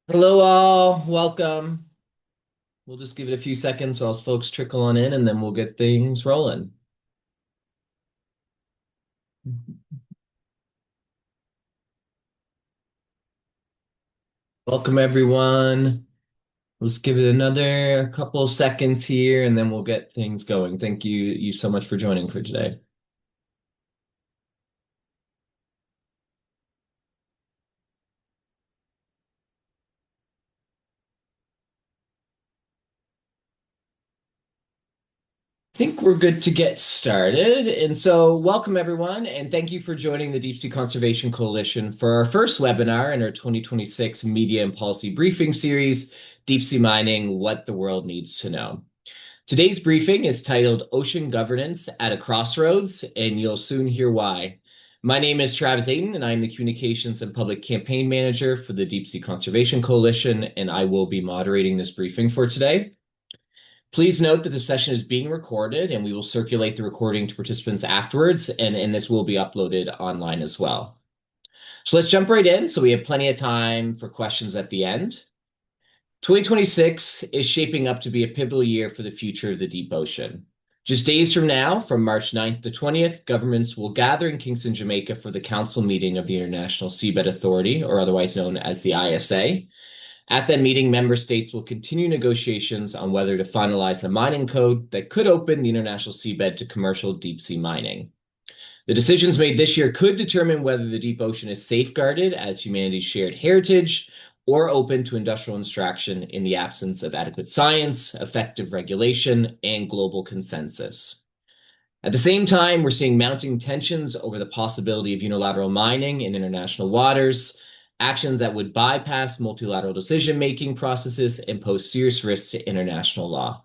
Hello all, welcome. We'll just give it a few seconds while folks trickle on in and then we'll get things rolling. Welcome everyone. Let's give it another couple seconds here and then we'll get things going. Thank you so much for joining for today. I think we're good to get started. And so, welcome everyone, and thank you for joining the Deep Sea Conservation Coalition for our first webinar in our 2026 Media and Policy Briefing Series, Deep Sea Mining, What the World Needs to Know. Today's briefing is titled Ocean Governance at a Crossroads, and you'll soon hear why. My name is Travis Ayton, and I'm the Communications and Public Campaign Manager for the Deep Sea Conservation Coalition, and I will be moderating this briefing for today. Please note that the session is being recorded, and we will circulate the recording to participants afterwards, and this will be uploaded online as well. So let's jump right in so we have plenty of time for questions at the end. 2026 is shaping up to be a pivotal year for the future of the deep ocean. Just days from now, from March 9th to 20th, governments will gather in Kingston, Jamaica for the council meeting of the International Seabed Authority, or otherwise known as the ISA. At that meeting, member states will continue negotiations on whether to finalize a mining code that could open the international seabed to commercial deep sea mining. The decisions made this year could determine whether the deep ocean is safeguarded as humanity's shared heritage or open to industrial extraction in the absence of adequate science, effective regulation, and global consensus. At the same time, we're seeing mounting tensions over the possibility of unilateral mining in international waters, actions that would bypass multilateral decision-making processes and pose serious risks to international law.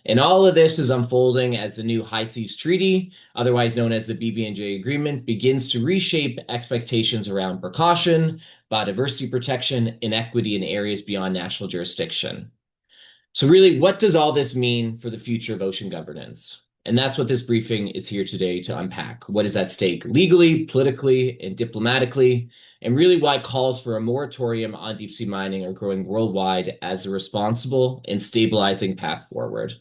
And all of this is unfolding as the new High Seas Treaty, otherwise known as the BBNJ Agreement, begins to reshape expectations around precaution, biodiversity protection, and equity in areas beyond national jurisdiction. So really, what does all this mean for the future of ocean governance? And that's what this briefing is here today to unpack. What is at stake legally, politically, and diplomatically, and really why calls for a moratorium on deep sea mining are growing worldwide as a responsible and stabilizing path forward.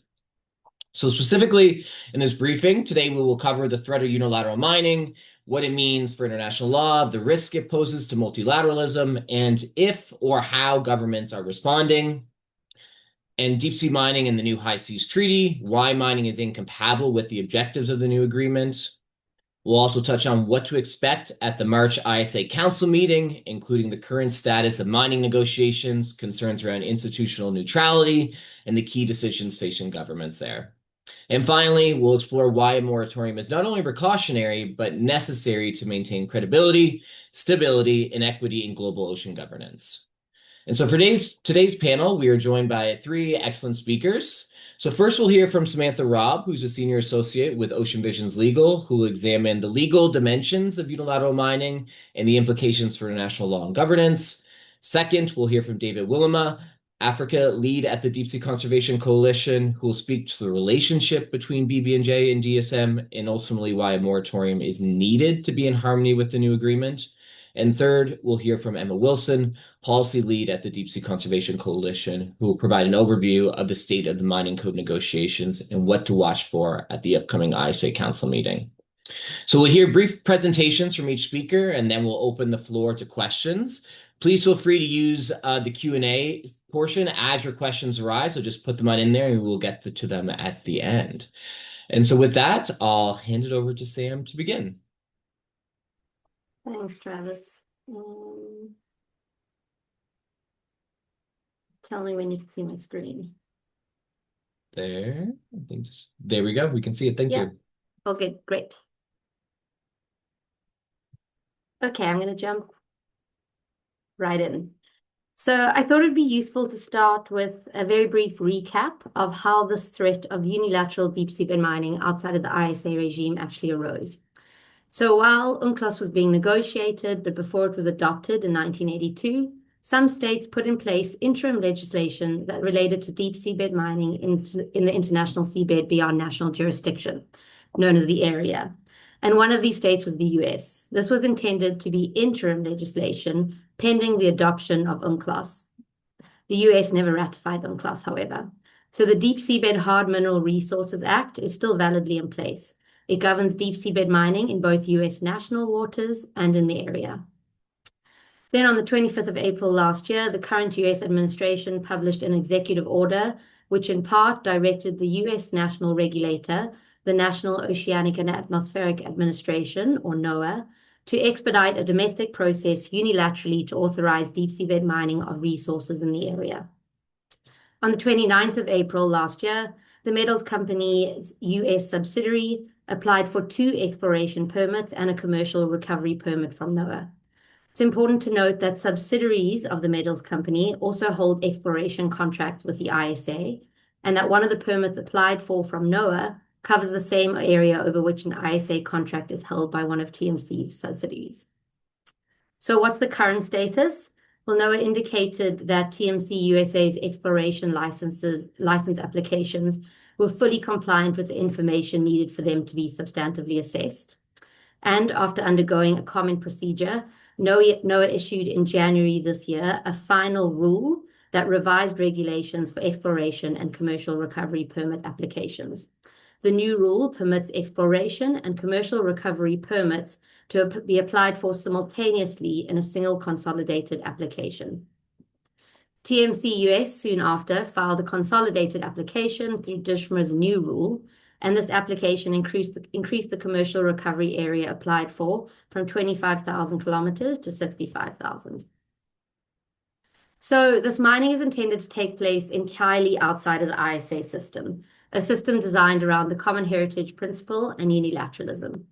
So specifically in this briefing, today we will cover the threat of unilateral mining, what it means for international law, the risk it poses to multilateralism, and if or how governments are responding, and deep sea mining and the new High Seas Treaty, why mining is incompatible with the objectives of the new agreement. We'll also touch on what to expect at the March ISA Council meeting, including the current status of mining negotiations, concerns around institutional neutrality, and the key decisions facing governments there. And finally, we'll explore why a moratorium is not only precautionary, but necessary to maintain credibility, stability, and equity in global ocean governance. And so for today's panel, we are joined by three excellent speakers. So first we'll hear from Samantha Robb, who's a senior associate with Ocean Visions Legal, who will examine the legal dimensions of unilateral mining and the implications for international law and governance. Second, we'll hear from David Willema, Africa lead at the Deep Sea Conservation Coalition, who will speak to the relationship between BB&J and DSM and ultimately why a moratorium is needed to be in harmony with the new agreement. And third, we'll hear from Emma Wilson, policy lead at the Deep Sea Conservation Coalition, who will provide an overview of the state of the mining code negotiations and what to watch for at the upcoming ISA Council meeting. So we'll hear brief presentations from each speaker, and then we'll open the floor to questions. Please feel free to use the Q&A portion as your questions arise, so just put them on in there and we'll get to them at the end. And so with that, I'll hand it over to Sam to begin. Thanks, Travis. Tell me when you can see my screen. There, I think there we go. We can see it. Thank you. Okay, great. Okay, I'm going to jump right in. So I thought it'd be useful to start with a very brief recap of how this threat of unilateral deep seabed mining outside of the ISA regime actually arose. So while UNCLOS was being negotiated, but before it was adopted in 1982, some states put in place interim legislation that related to deep seabed mining in the international seabed beyond national jurisdiction, known as the area. And one of these states was the US. This was intended to be interim legislation pending the adoption of UNCLOS, The US never ratified UNCLOS, however. So the Deep Seabed Hard Mineral Resources Act is still validly in place. It governs deep seabed mining in both US national waters and in the area. Then on the 25th of April last year, the current US administration published an executive order, which in part directed the US national regulator, the National Oceanic and Atmospheric Administration, or NOAA, to expedite a domestic process unilaterally to authorize deep seabed mining of resources in the area. On the 29th of April last year, the metals company's US subsidiary applied for 2 exploration permits and a commercial recovery permit from NOAA. It's important to note that subsidiaries of the metals company also hold exploration contracts with the ISA, and that one of the permits applied for from NOAA covers the same area over which an ISA contract is held by one of TMC's subsidiaries. So what's the current status? Well, NOAA indicated that TMC USA's exploration license applications were fully compliant with the information needed for them to be substantively assessed. And after undergoing a common procedure, NOAA issued in January this year a final rule that revised regulations for exploration and commercial recovery permit applications. The new rule permits exploration and commercial recovery permits to be applied for simultaneously in a single consolidated application. TMC US soon after filed a consolidated application through DSCC's new rule, and this application increased the commercial recovery area applied for from 25,000 kilometers to 65,000. So this mining is intended to take place entirely outside of the ISA system, a system designed around the common heritage principle and unilateralism.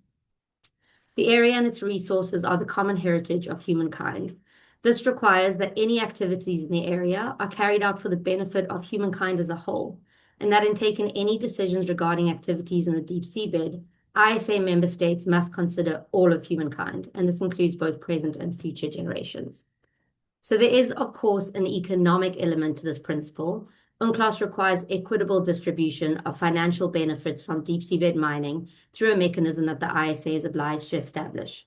The area and its resources are the common heritage of humankind. This requires that any activities in the area are carried out for the benefit of humankind as a whole, and that in taking any decisions regarding activities in the deep seabed, ISA member states must consider all of humankind, and this includes both present and future generations. So there is, of course, an economic element to this principle. UNCLOS requires equitable distribution of financial benefits from deep seabed mining through a mechanism that the ISA is obliged to establish.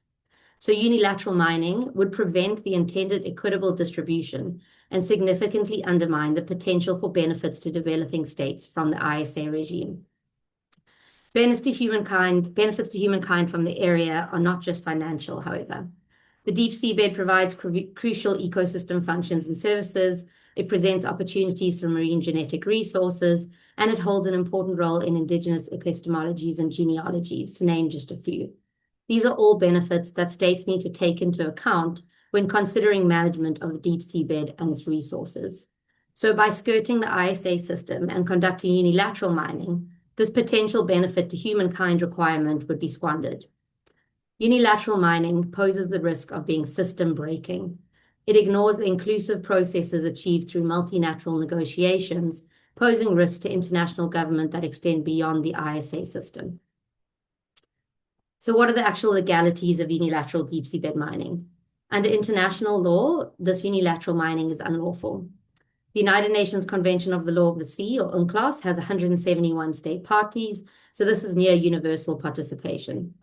So unilateral mining would prevent the intended equitable distribution and significantly undermine the potential for benefits to developing states from the ISA regime. Benefits to humankind from the area are not just financial, however. The deep seabed provides crucial ecosystem functions and services. It presents opportunities for marine genetic resources, and it holds an important role in indigenous epistemologies and genealogies, to name just a few. These are all benefits that states need to take into account when considering management of the deep seabed and its resources. So by skirting the ISA system and conducting unilateral mining, this potential benefit to humankind requirement would be squandered. Unilateral mining poses the risk of being system breaking. It ignores the inclusive processes achieved through multilateral negotiations, posing risks to international government that extend beyond the ISA system. So what are the actual legalities of unilateral deep seabed mining? Under international law, this unilateral mining is unlawful. The United Nations Convention of the Law of the Sea, or UNCLOS, has 171 state parties, so this is near universal participation.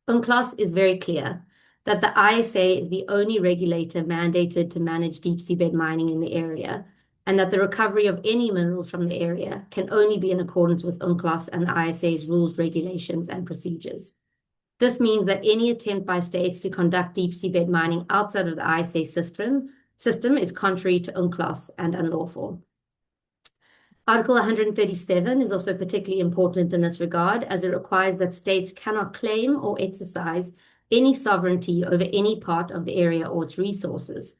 UNCLOS is very clear that the ISA is the only regulator mandated to manage deep seabed mining in the area, and that the recovery of any minerals from the area can only be in accordance with UNCLOS and the ISA's rules, regulations, and procedures. This means that any attempt by states to conduct deep seabed mining outside of the ISA system is contrary to UNCLOS and unlawful. Article 137 is also particularly important in this regard, as it requires that states cannot claim or exercise any sovereignty over any part of the area or its resources.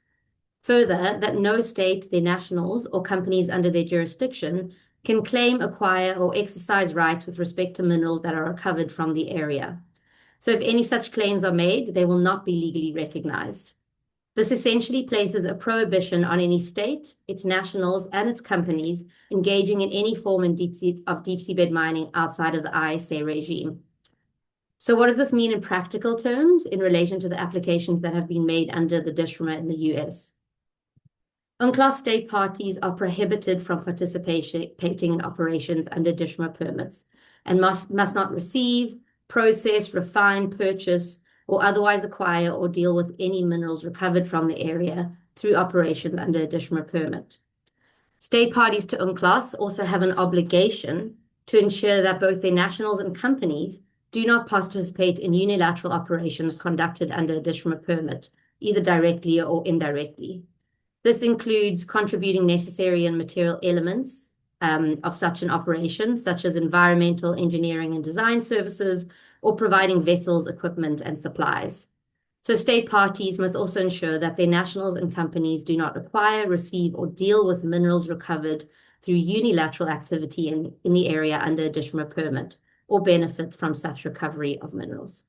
Further, that no state, their nationals, or companies under their jurisdiction can claim, acquire, or exercise rights with respect to minerals that are recovered from the area. So if any such claims are made, they will not be legally recognized. This essentially places a prohibition on any state, its nationals, and its companies engaging in any form of deep seabed mining outside of the ISA regime. So what does this mean in practical terms in relation to the applications that have been made under the DSCC in the US? UNCLOS state parties are prohibited from participating in operations under DSCC permits and must not receive, process, refine, purchase, or otherwise acquire or deal with any minerals recovered from the area through operations under a DSCC permit. State parties to UNCLOS also have an obligation to ensure that both their nationals and companies do not participate in unilateral operations conducted under a DSCC permit, either directly or indirectly. This includes contributing necessary and material elements of such an operation, such as environmental engineering and design services, or providing vessels, equipment, and supplies. So state parties must also ensure that their nationals and companies do not acquire, receive, or deal with minerals recovered through unilateral activity in the area under a DSCC permit, or benefit from such recovery of minerals.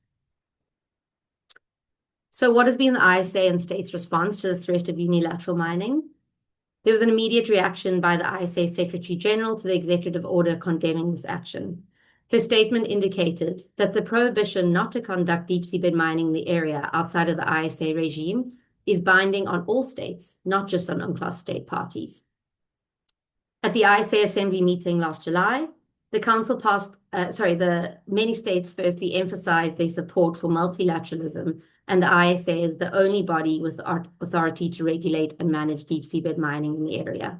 So what has been the ISA and states' response to the threat of unilateral mining? There was an immediate reaction by the ISA Secretary General to the executive order condemning this action. Her statement indicated that the prohibition not to conduct deep seabed mining in the area outside of the ISA regime is binding on all states, not just on UNCLOS state parties. At the ISA Assembly meeting last July, the many states firstly emphasized their support for multilateralism, and the ISA is the only body with authority to regulate and manage deep seabed mining in the area.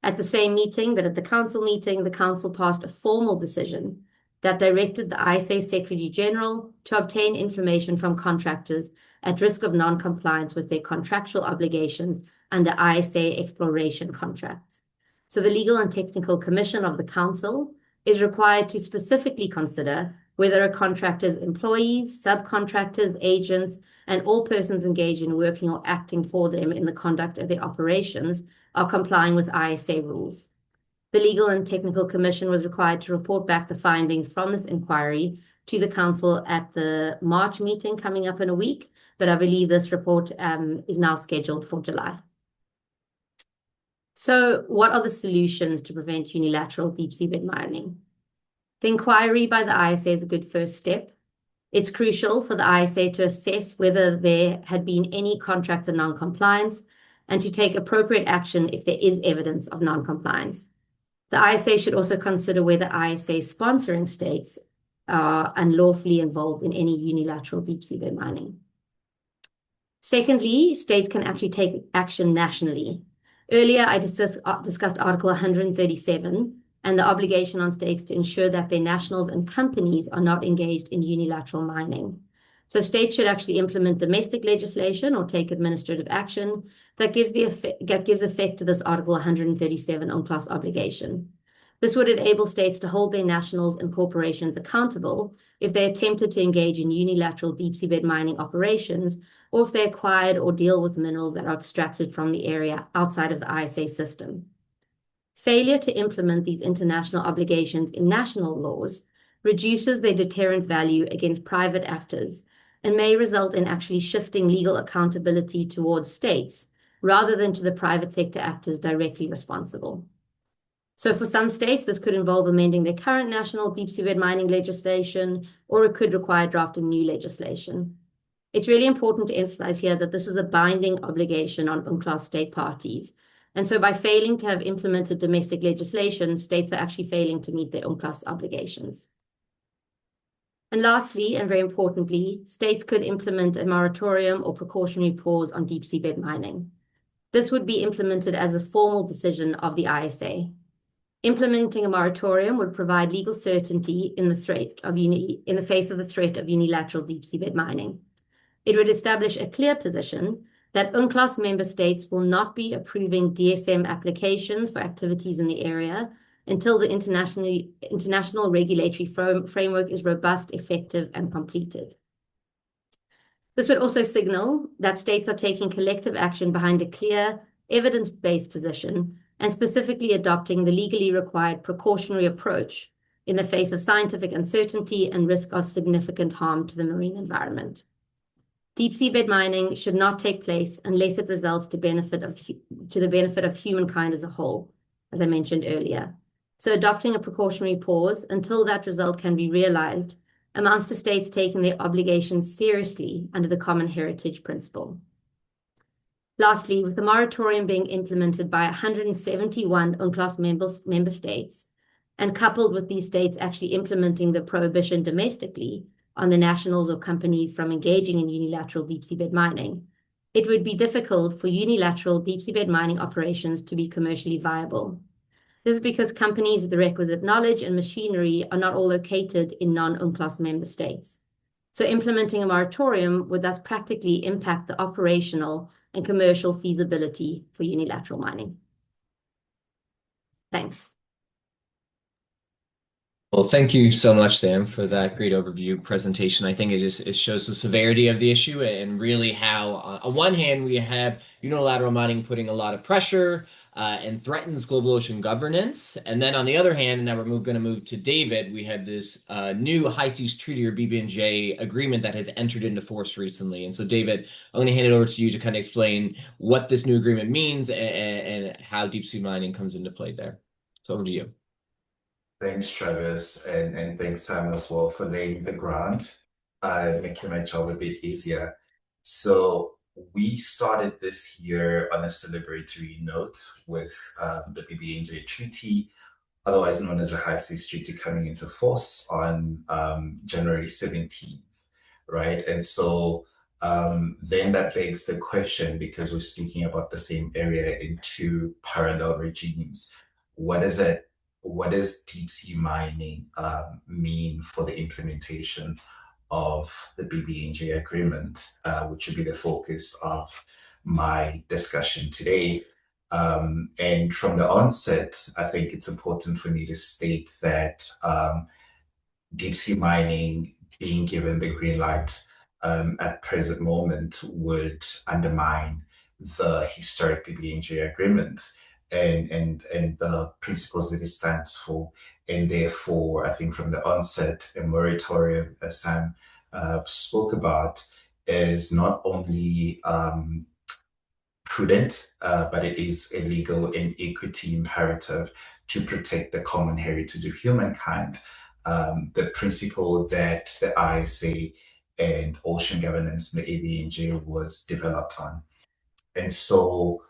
At the same meeting, but at the council meeting, the council passed a formal decision that directed the ISA Secretary General to obtain information from contractors at risk of non-compliance with their contractual obligations under ISA exploration contracts. So the Legal and Technical Commission of the Council is required to specifically consider whether a contractor's employees, subcontractors, agents, and all persons engaged in working or acting for them in the conduct of their operations are complying with ISA rules. The Legal and Technical Commission was required to report back the findings from this inquiry to the Council at the March meeting coming up in a week, but I believe this report is now scheduled for July. So what are the solutions to prevent unilateral deep seabed mining? The inquiry by the ISA is a good first step. It's crucial for the ISA to assess whether there had been any contractor non-compliance and to take appropriate action if there is evidence of non-compliance. The ISA should also consider whether ISA sponsoring states are unlawfully involved in any unilateral deep seabed mining. Secondly, states can actually take action nationally. Earlier, I discussed Article 137 and the obligation on states to ensure that their nationals and companies are not engaged in unilateral mining. So states should actually implement domestic legislation or take administrative action that gives effect to this Article 137 UNCLOS obligation. This would enable states to hold their nationals and corporations accountable if they attempted to engage in unilateral deep seabed mining operations, or if they acquired or deal with minerals that are extracted from the area outside of the ISA system. Failure to implement these international obligations in national laws reduces their deterrent value against private actors and may result in actually shifting legal accountability towards states rather than to the private sector actors directly responsible. So for some states, this could involve amending their current national deep seabed mining legislation, or it could require drafting new legislation. It's really important to emphasize here that this is a binding obligation on UNCLOS state parties. And so by failing to have implemented domestic legislation, states are actually failing to meet their UNCLOS obligations. And lastly, and very importantly, states could implement a moratorium or precautionary pause on deep seabed mining. This would be implemented as a formal decision of the ISA. Implementing a moratorium would provide legal certainty in the face of the threat of unilateral deep seabed mining. It would establish a clear position that UNCLOS member states will not be approving DSM applications for activities in the area until the international regulatory framework is robust, effective, and completed. This would also signal that states are taking collective action behind a clear, evidence-based position and specifically adopting the legally required precautionary approach in the face of scientific uncertainty and risk of significant harm to the marine environment. Deep seabed mining should not take place unless it results to the benefit of humankind as a whole, as I mentioned earlier. So adopting a precautionary pause until that result can be realized amounts to states taking their obligations seriously under the common heritage principle. Lastly, with the moratorium being implemented by 171 UNCLOS member states, and coupled with these states actually implementing the prohibition domestically on the nationals or companies from engaging in unilateral deep seabed mining, it would be difficult for unilateral deep seabed mining operations to be commercially viable. This is because companies with the requisite knowledge and machinery are not all located in non-UNCLOS member states. So implementing a moratorium would thus practically impact the operational and commercial feasibility for unilateral mining. Thanks. Well, thank you so much, Sam, for that great overview presentation. I think it shows the severity of the issue and really how, on one hand, we have unilateral mining putting a lot of pressure and threatens global ocean governance. And then on the other hand, and now we're going to move to David, we have this new High Seas Treaty or BBNJ agreement that has entered into force recently. And so, David, I'm going to hand it over to you to kind of explain what this new agreement means and how deep sea mining comes into play there. So over to you. Thanks, Travis, and thanks, Sam, as well, for laying the ground, making my job a bit easier. So we started this year on a celebratory note with the BBNJ Treaty, otherwise known as the High Seas Treaty, coming into force on January 17th, right? And so then that begs the question, because we're speaking about the same area in two parallel regimes, what does deep sea mining mean for the implementation of the BBNJ agreement, which will be the focus of my discussion today. And from the onset, I think it's important for me to state that deep sea mining being given the green light at present moment would undermine the historic BBNJ agreement and the principles that it stands for. And therefore, I think from the onset, a moratorium, as Sam spoke about, is not only prudent, but it is a legal and equity imperative to protect the common heritage of humankind. The principle that the ISA and ocean governance and the ABNJ was developed on. And so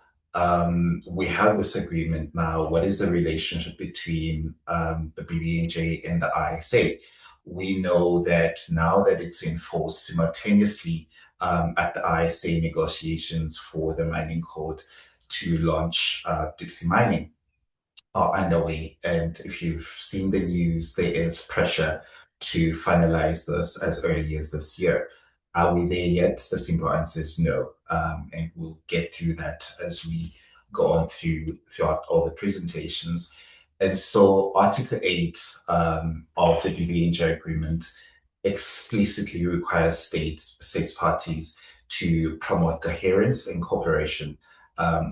we have this agreement now. What is the relationship between the BBNJ and the ISA? We know that now that it's in force simultaneously at the ISA negotiations for the mining code to launch deep sea mining are underway. And if you've seen the news, there is pressure to finalize this as early as this year. Are we there yet? The simple answer is no. And we'll get through that as we go on throughout all the presentations. And so Article 8 of the BBNJ agreement explicitly requires states parties to promote coherence and cooperation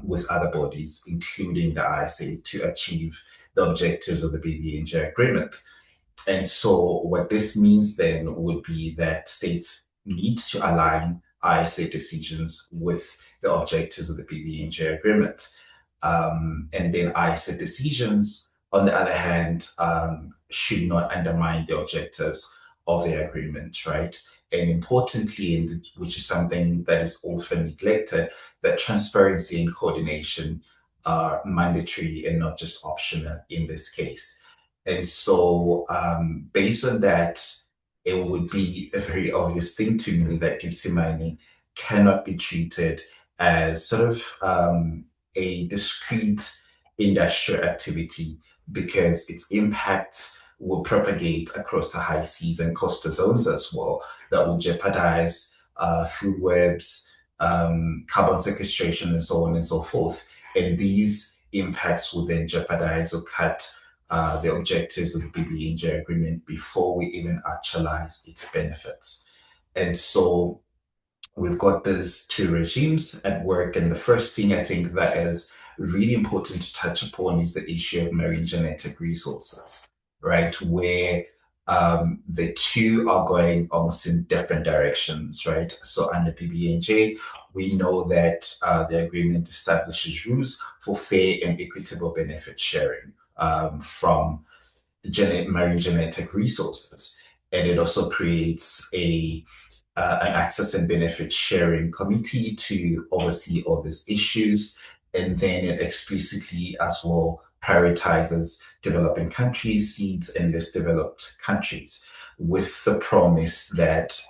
with other bodies, including the ISA, to achieve the objectives of the BBNJ agreement. And so what this means then would be that states need to align ISA decisions with the objectives of the BBNJ agreement. And then ISA decisions, on the other hand, should not undermine the objectives of the agreement, right? And importantly, and which is something that is often neglected, that transparency and coordination are mandatory and not just optional in this case. And so based on that, it would be a very obvious thing to me that deep sea mining cannot be treated as sort of a discrete industrial activity, because its impacts will propagate across the high seas and coastal zones as well, that will jeopardize food webs, carbon sequestration, and so on and so forth. And these impacts will then jeopardize or cut the objectives of the BBNJ agreement before we even actualize its benefits. And so we've got these two regimes at work. And the first thing I think that is really important to touch upon is the issue of marine genetic resources, right? Where the two are going almost in different directions, right? So under BBNJ, we know that the agreement establishes rules for fair and equitable benefit sharing from marine genetic resources. And it also creates an access and benefit sharing committee to oversee all these issues. And then it explicitly as well prioritizes developing countries, seeds, and less developed countries, with the promise that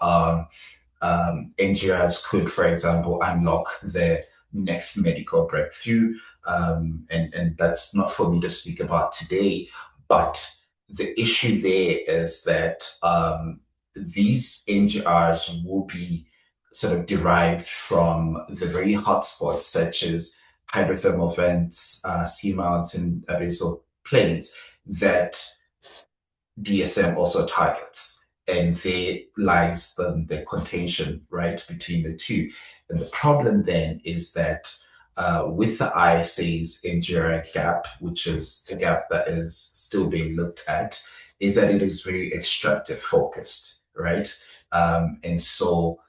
NGOs could, for example, unlock the next medical breakthrough. And that's not for me to speak about today, but the issue there is that these NGRs will be sort of derived from the very hotspots, such as hydrothermal vents, seamounts, and abyssal plains that DSM also targets. And there lies the contention, right, between the two. And the problem then is that with the ISA's NGRI gap, which is a gap that is still being looked at, is that it is very extractive focused, right? And so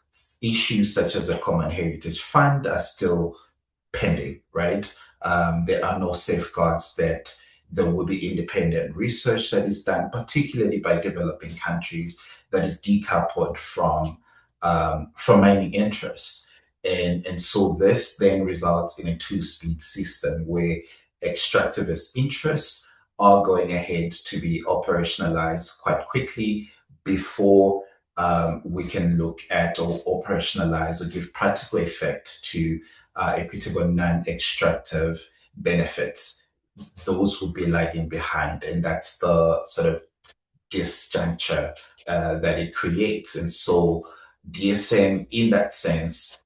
issues such as a common heritage fund are still pending, right? There are no safeguards that there will be independent research that is done, particularly by developing countries, that is decoupled from mining interests. And so this then results in a two-speed system where extractivist interests are going ahead to be operationalized quite quickly before we can look at or operationalize or give practical effect to equitable non-extractive benefits. Those would be lagging behind, and that's the sort of disjuncture that it creates. And so DSM, in that sense,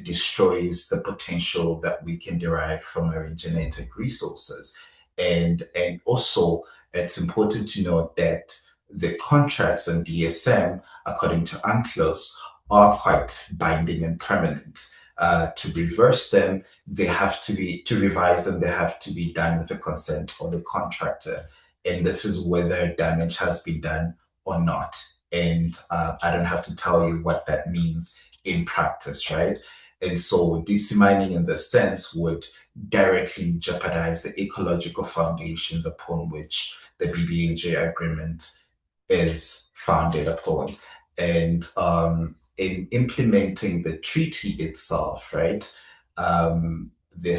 destroys the potential that we can derive from our genetic resources. And also, it's important to note that the contracts on DSM, according to UNCLOS, are quite binding and permanent. To reverse them, they have to be, to revise them, they have to be done with the consent of the contractor. And this is whether damage has been done or not. And I don't have to tell you what that means in practice, right? And so deep sea mining in this sense would directly jeopardize the ecological foundations upon which the BBNJ agreement is founded upon. And in implementing the treaty itself, right, there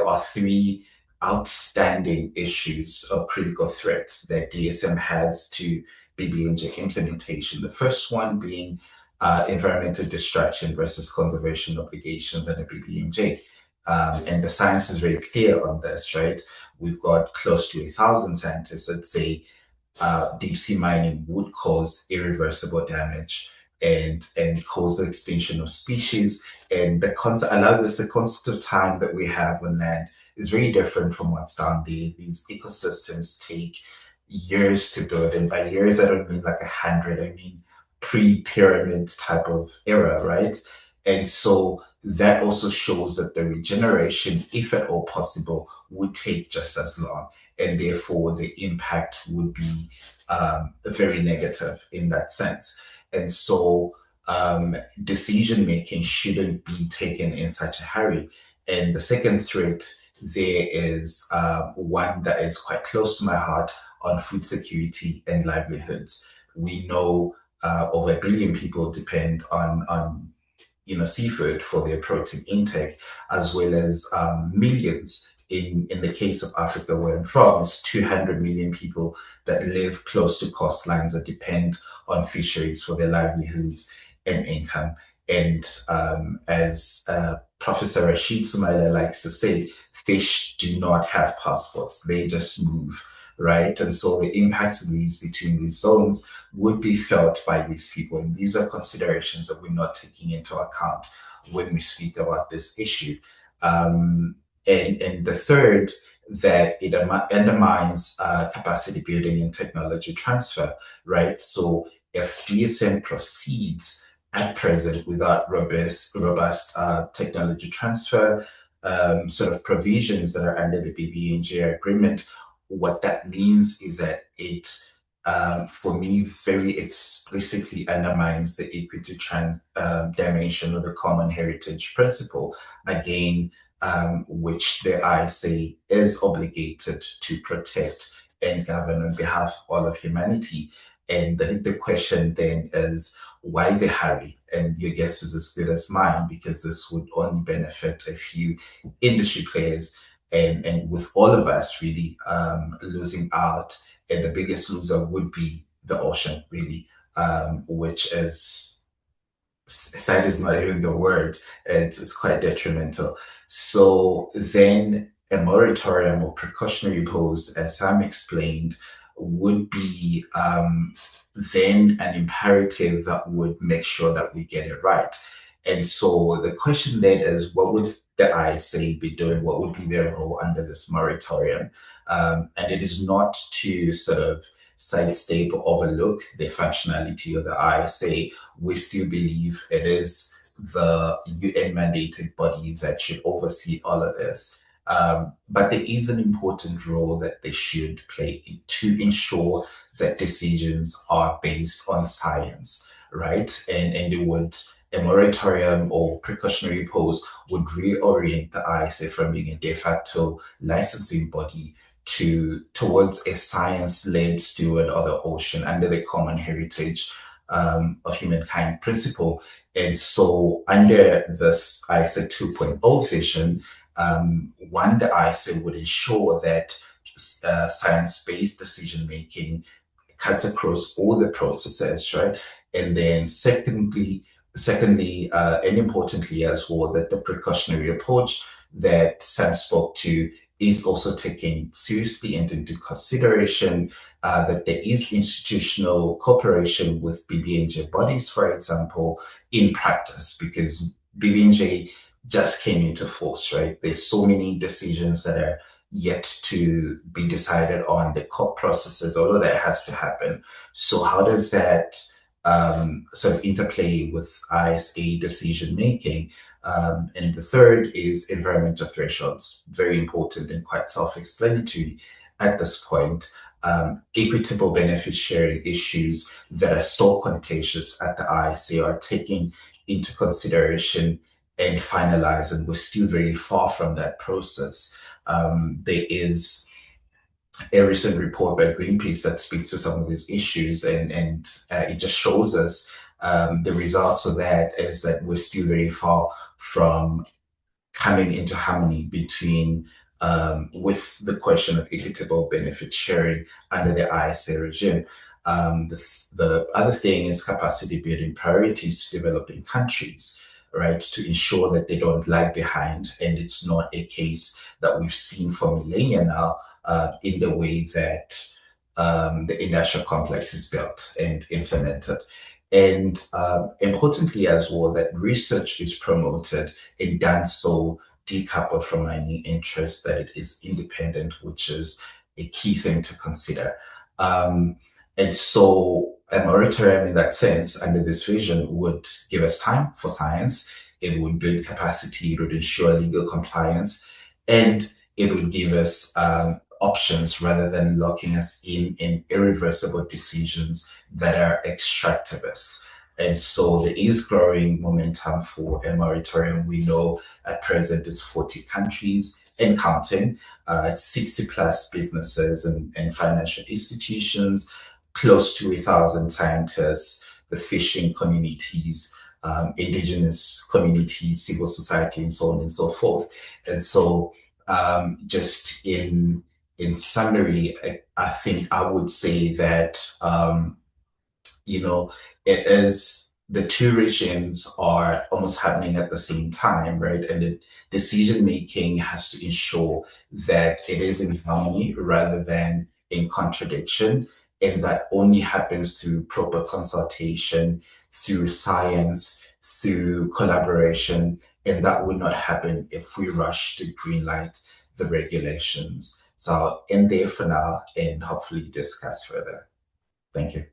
are three outstanding issues or critical threats that DSM has to BBNJ implementation. The first one being environmental destruction versus conservation obligations under BBNJ. And the science is very clear on this, right? We've got close to 1,000 scientists that say deep sea mining would cause irreversible damage and cause the extinction of species. And the concept, I love this, the concept of time that we have on land is very different from what's down there. These ecosystems take years to build, and by years I don't mean like 100, I mean pre-pyramid type of era, right? And so that also shows that the regeneration, if at all possible, would take just as long, and therefore the impact would be very negative in that sense. And so decision making shouldn't be taken in such a hurry. And the second threat there is one that is quite close to my heart on food security and livelihoods. We know over 1 billion people depend on seafood for their protein intake, as well as millions in the case of Africa, where I'm from, it's 200 million people that live close to coastlines that depend on fisheries for their livelihoods and income. And as Professor Rashid Sumaila likes to say, fish do not have passports, they just move, right? And so the impacts of these between these zones would be felt by these people. And these are considerations that we're not taking into account when we speak about this issue. And the third, that it undermines capacity building and technology transfer, right? So if DSM proceeds at present without robust technology transfer sort of provisions that are under the BBNJ agreement, what that means is that it, for me, very explicitly undermines the equity dimension of the common heritage principle, again, which the ISA is obligated to protect and govern on behalf of all of humanity. And the question then is, why the hurry? And your guess is as good as mine, because this would only benefit a few industry players, and with all of us really losing out. And the biggest loser would be the ocean, really, which is sad is not even the word. It's quite detrimental. So then a moratorium or precautionary pause, as Sam explained, would be then an imperative that would make sure that we get it right. And so the question then is, what would the ISA be doing? What would be their role under this moratorium? And it is not to sort of sidestep or overlook the functionality of the ISA. We still believe it is the UN mandated body that should oversee all of this. But there is an important role that they should play to ensure that decisions are based on science, right? And it would a moratorium or precautionary pause would reorient the ISA from being a de facto licensing body towards a science-led steward of the ocean under the common heritage of humankind principle. And so under this ISA 2.0 vision, one, the ISA would ensure that science-based decision making cuts across all the processes, right? And then secondly, and importantly as well, that the precautionary approach that Sam spoke to is also taken seriously and into consideration that there is institutional cooperation with BBNJ bodies, for example, in practice, because BBNJ just came into force, right? There's so many decisions that are yet to be decided on, the COP processes, all of that has to happen. So how does that sort of interplay with ISA decision making? And the third is environmental thresholds, very important and quite self-explanatory at this point. Equitable benefit sharing issues that are so contentious at the ISA are taken into consideration and finalized, and we're still very far from that process. There is a recent report by Greenpeace that speaks to some of these issues, and it just shows us the results of that is that we're still very far from coming into harmony between with the question of equitable benefit sharing under the ISA regime. The other thing is capacity building priorities to developing countries, right, to ensure that they don't lag behind. And it's not a case that we've seen for millennia now in the way that the industrial complex is built and implemented. And importantly as well, that research is promoted and done so decoupled from mining interests, that it is independent, which is a key thing to consider. And so a moratorium in that sense, under this vision, would give us time for science. It would build capacity, it would ensure legal compliance, and it would give us options rather than locking us in irreversible decisions that are extractivist. And so there is growing momentum for a moratorium. We know at present it's 40 countries and counting, 60 plus businesses and financial institutions, close to 1,000 scientists, the fishing communities, indigenous communities, civil society, and so on and so forth. And so just in summary, I think I would say that it is the two regimes are almost happening at the same time, right? And the decision making has to ensure that it is in harmony rather than in contradiction. And that only happens through proper consultation, through science, through collaboration. And that would not happen if we rush to greenlight the regulations. So I'll end there for now and hopefully discuss further. Thank you.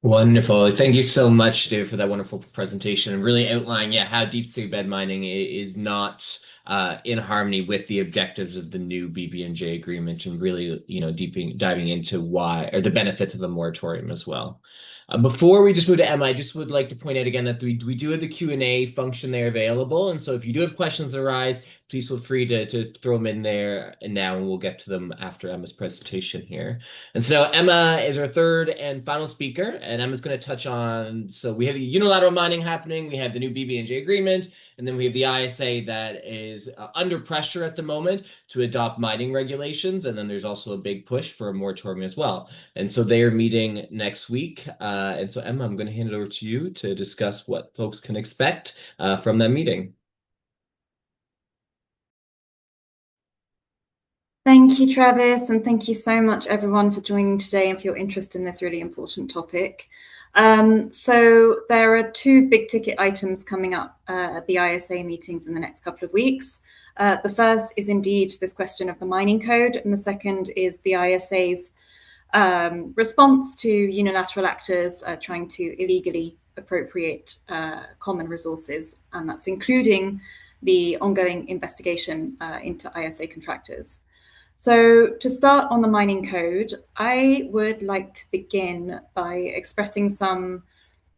Wonderful. Thank you so much, David, for that wonderful presentation and really outlining, how deep seabed mining is not in harmony with the objectives of the new BB&J agreement, and really, diving into why, or the benefits of the moratorium as well. Before we just move to Emma, I just would like to point out again that we do have the Q&A function there available. And so if you do have questions that arise, please feel free to throw them in there and now, and we'll get to them after Emma's presentation here. And so now Emma is our third and final speaker, and Emma's going to touch on, so we have the unilateral mining happening, we have the new BB&J agreement, and then we have the ISA that is under pressure at the moment to adopt mining regulations, and then there's also a big push for a moratorium as well. And so they are meeting next week. And so Emma, I'm going to hand it over to you to discuss what folks can expect from that meeting. Thank you, Travis, and thank you so much, everyone, for joining today and for your interest in this really important topic. So there are two big ticket items coming up at the ISA meetings in the next couple of weeks. The first is indeed this question of the mining code, and the second is the ISA's response to unilateral actors trying to illegally appropriate common resources, and that's including the ongoing investigation into ISA contractors. So to start on the mining code, I would like to begin by expressing some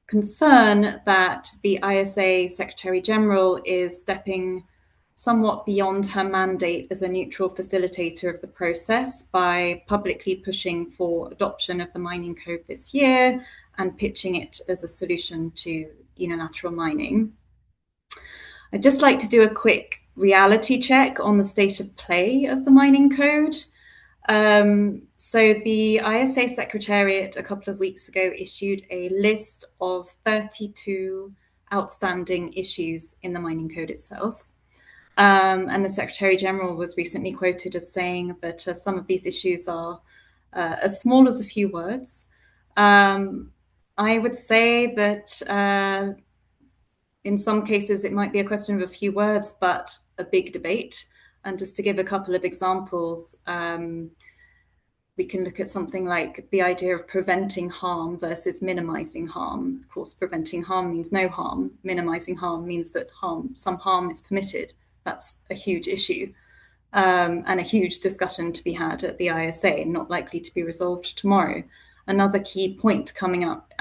concern that the ISA Secretary General is stepping somewhat beyond her mandate as a neutral facilitator of the process by publicly pushing for adoption of the mining code this year and pitching it as a solution to unilateral mining. I'd just like to do a quick reality check on the state of play of the mining code. So the ISA Secretariat a couple of weeks ago issued a list of 32 outstanding issues in the mining code itself. And the Secretary General was recently quoted as saying that some of these issues are as small as a few words. I would say that in some cases, it might be a question of a few words, but a big debate. And just to give a couple of examples, we can look at something like the idea of preventing harm versus minimizing harm. Of course, preventing harm means no harm. Minimizing harm means that some harm is permitted. That's a huge issue and a huge discussion to be had at the ISA, not likely to be resolved tomorrow. Another key point coming up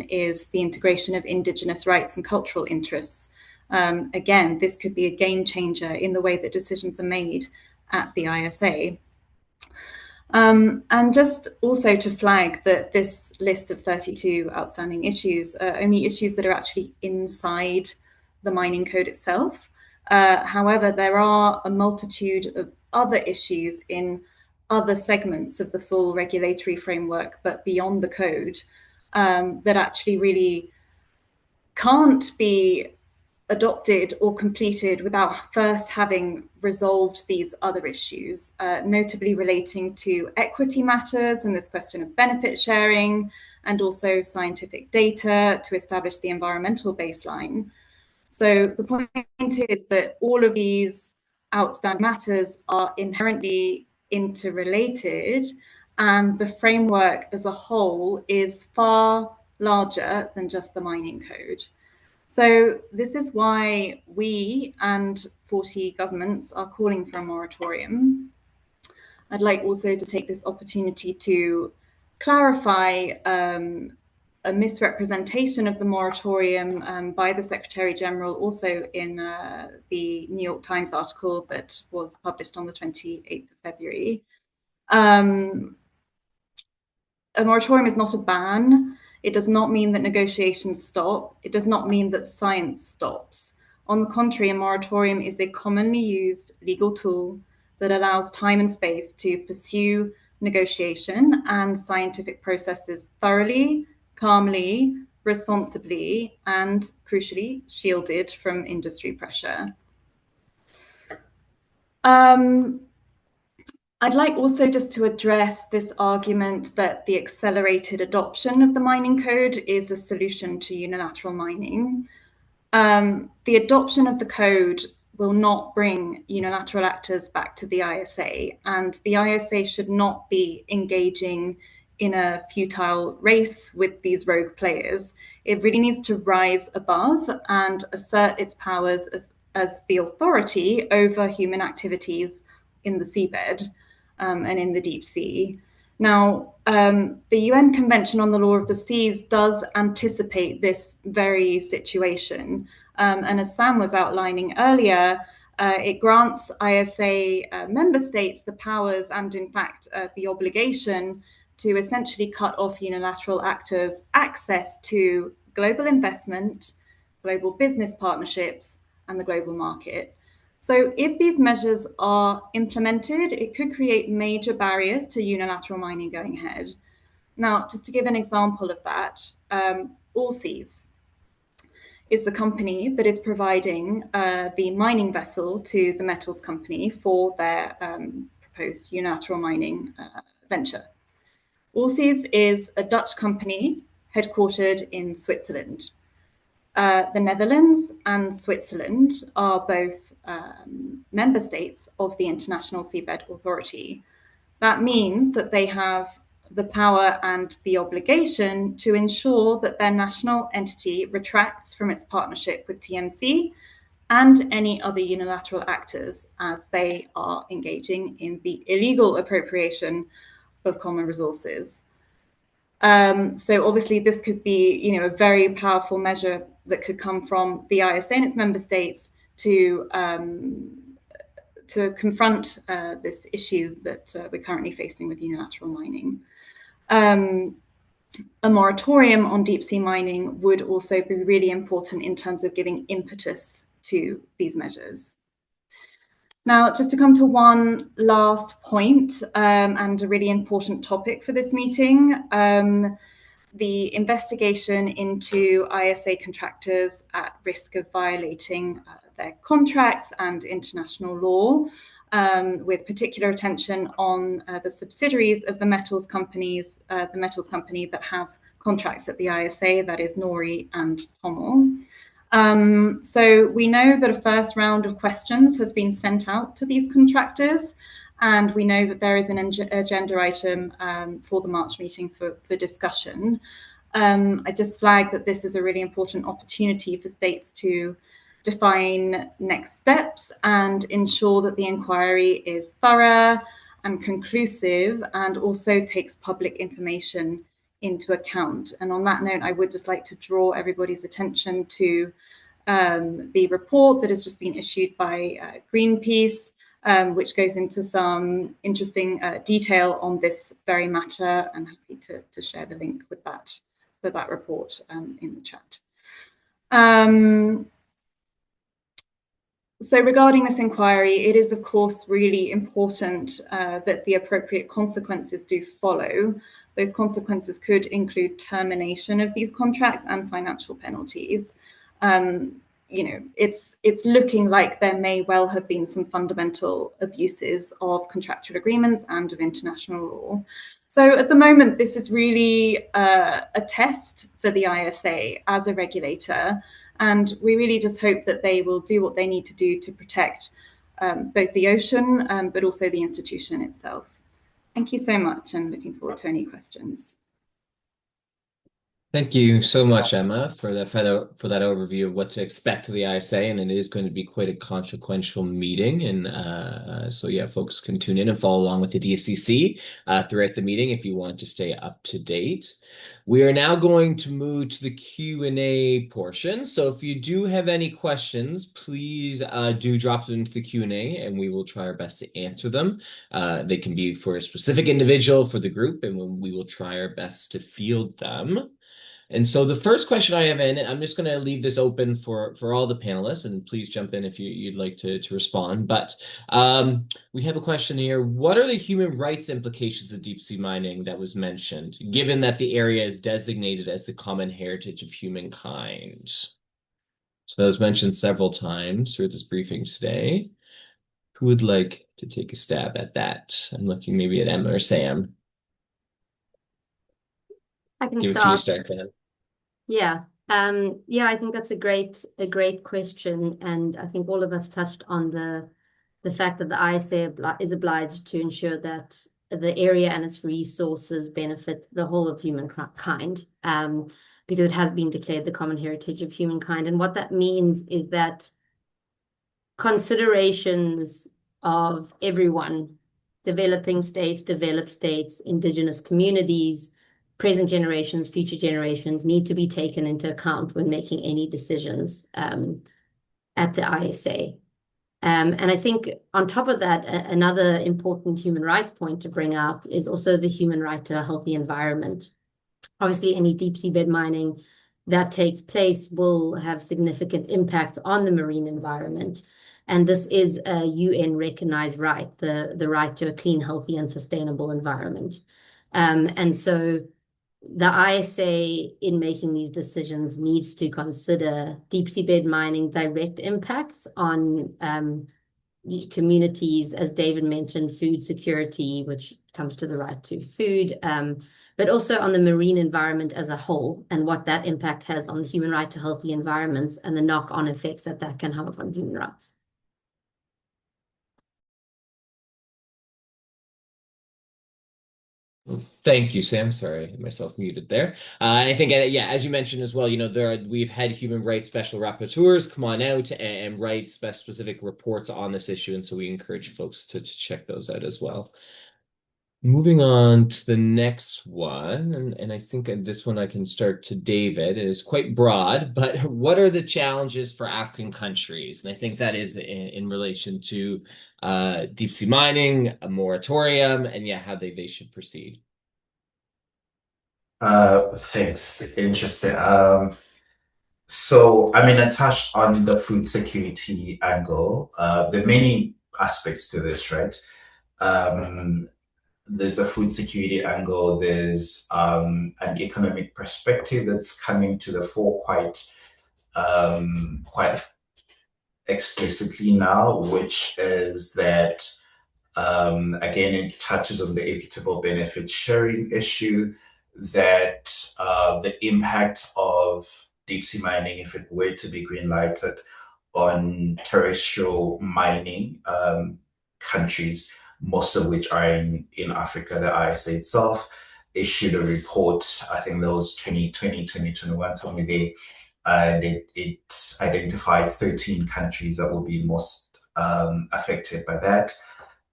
is the integration of Indigenous rights and cultural interests. Again, this could be a game changer in the way that decisions are made at the ISA. And just also to flag that this list of 32 outstanding issues are only issues that are actually inside the mining code itself. However, there are a multitude of other issues in other segments of the full regulatory framework, but beyond the code, that actually really can't be adopted or completed without first having resolved these other issues, notably relating to equity matters and this question of benefit sharing, and also scientific data to establish the environmental baseline. So the point is that all of these outstanding matters are inherently interrelated, and the framework as a whole is far larger than just the mining code. So this is why we and 40 governments are calling for a moratorium. I'd like also to take this opportunity to clarify a misrepresentation of the moratorium by the Secretary General, also in the New York Times article that was published on the 28th of February. A moratorium is not a ban. It does not mean that negotiations stop. It does not mean that science stops. On the contrary, a moratorium is a commonly used legal tool that allows time and space to pursue negotiation and scientific processes thoroughly, calmly, responsibly, and crucially, shielded from industry pressure. I'd like also just to address this argument that the accelerated adoption of the mining code is a solution to unilateral mining. The adoption of the code will not bring unilateral actors back to the ISA, and the ISA should not be engaging in a futile race with these rogue players. It really needs to rise above and assert its powers as the authority over human activities in the seabed and in the deep sea. Now, the UN Convention on the Law of the Seas does anticipate this very situation. And as Sam was outlining earlier, It grants ISA member states the powers and, in fact, the obligation to essentially cut off unilateral actors' access to global investment, global business partnerships, and the global market. So if these measures are implemented, it could create major barriers to unilateral mining going ahead. Now, just to give an example of that, Allseas is the company that is providing the mining vessel to the metals company for their proposed unilateral mining venture. Allseas is a Dutch company headquartered in Switzerland. The Netherlands and Switzerland are both member states of the International Seabed Authority. That means that they have the power and the obligation to ensure that their national entity retracts from its partnership with TMC and any other unilateral actors as they are engaging in the illegal appropriation of common resources. So obviously this could be, a very powerful measure that could come from the ISA and its member states to confront this issue that we're currently facing with unilateral mining. A moratorium on deep sea mining would also be really important in terms of giving impetus to these measures. Now, just to come to one last point and a really important topic for this meeting, the investigation into ISA contractors at risk of violating their contracts and international law, with particular attention on the subsidiaries of the metals company that have contracts at the ISA, that is Nori and TOML. So we know that a first round of questions has been sent out to these contractors, and we know that there is an agenda item for the March meeting for discussion. I just flag that this is a really important opportunity for states to define next steps and ensure that the inquiry is thorough and conclusive and also takes public information into account. And on that note, I would just like to draw everybody's attention to the report that has just been issued by Greenpeace, which goes into some interesting detail on this very matter. I'm happy to share the link with that for that report in the chat. So regarding this inquiry, it is of course really important that the appropriate consequences do follow. Those consequences could include termination of these contracts and financial penalties. It's looking like there may well have been some fundamental abuses of contractual agreements and of international law. So at the moment, this is really a test for the ISA as a regulator. And we really just hope that they will do what they need to do to protect both the ocean, but also the institution itself. Thank you so much, and looking forward to any questions. Thank you so much, Emma, for that overview of what to expect of the ISA, and it is going to be quite a consequential meeting. And so yeah, folks can tune in and follow along with the DSCC throughout the meeting if you want to stay up to date. We are now going to move to the Q&A portion. So if you do have any questions, please do drop them into the Q&A, and we will try our best to answer them. They can be for a specific individual, for the group, and we will try our best to field them. And so the first question I have in, I'm just going to leave this open for all the panelists, and please jump in if you'd like to respond. But we have a question here. What are the human rights implications of deep sea mining that was mentioned, given that the area is designated as the common heritage of humankind? So that was mentioned several times through this briefing today. Who would like to take a stab at that? I'm looking maybe at Emma or Sam. I can Give start. it to you, start, Sam. Yeah. I think that's a great question, and I think all of us touched on the fact that the ISA is obliged to ensure that the area and its resources benefit the whole of humankind, because it has been declared the common heritage of humankind. And what that means is that considerations of everyone, developing states, developed states, indigenous communities, present generations, future generations, need to be taken into account when making any decisions at the ISA. And I think on top of that, another important human rights point to bring up is also the human right to a healthy environment. Obviously, any deep seabed mining that takes place will have significant impacts on the marine environment. And this is a UN recognized right, the right to a clean, healthy, and sustainable environment. And so the ISA, in making these decisions, needs to consider deep seabed mining direct impacts on communities, as David mentioned, food security, which comes to the right to food, but also on the marine environment as a whole and what that impact has on the human right to healthy environments and the knock-on effects that that can have on human rights. Thank you, Sam. Sorry, I had myself muted there. I think, yeah, as you mentioned as well, we've had human rights special rapporteurs come on out and write specific reports on this issue, and so we encourage folks to check those out as well. Moving on to the next one, and I think this one I can start to David. It is quite broad, but what are the challenges for African countries? And I think that is in relation to deep sea mining, a moratorium, and yeah, how they should proceed. Thanks. Interesting. So, I mean, I touched on the food security angle. There are many aspects to this, right? There's the food security angle. There's an economic perspective that's coming to the fore quite explicitly now, which is that again, it touches on the equitable benefit sharing issue, that the impact of deep sea mining, if it were to be green lighted, on terrestrial mining countries, most of which are in Africa. The ISA itself issued a report, I think that was 2020, 2021, somewhere there, and it identified 13 countries that will be most affected by that.